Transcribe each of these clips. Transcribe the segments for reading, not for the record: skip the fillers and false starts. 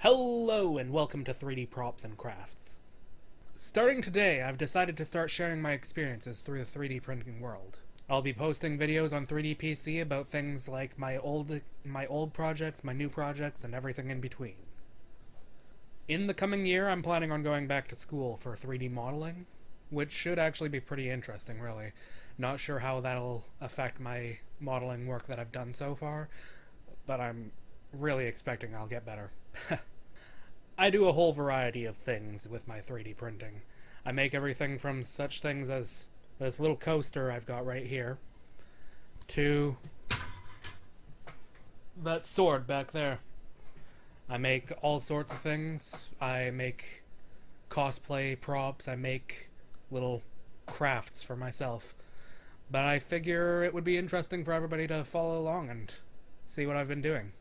Hello and welcome to 3D Props and Crafts. Starting today, I've decided to start sharing my experiences through the 3D printing world. I'll be posting videos on 3D PC about things like my old projects, my new projects, and everything in between. In the coming year, I'm planning on going back to school for 3D modeling, which should actually be pretty interesting, really. Not sure how that'll affect my modeling work that I've done so far, but I'm really expecting I'll get better. I do a whole variety of things with my 3D printing. I make everything from such things as this little coaster I've got right here to that sword back there. I make all sorts of things. I make cosplay props. I make little crafts for myself. But I figure it would be interesting for everybody to follow along and see what I've been doing.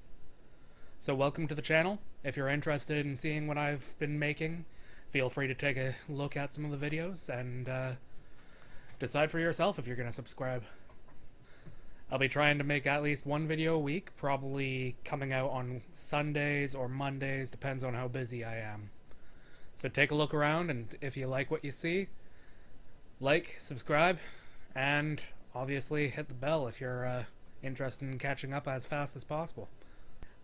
So welcome to the channel. If you're interested in seeing what I've been making, feel free to take a look at some of the videos and decide for yourself if you're going to subscribe. I'll be trying to make at least one video a week, probably coming out on Sundays or Mondays, depends on how busy I am. So take a look around, and if you like what you see, like, subscribe, and obviously hit the bell if you're interested in catching up as fast as possible.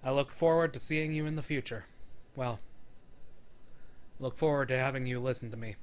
I look forward to seeing you in the future. Well, look forward to having you listen to me.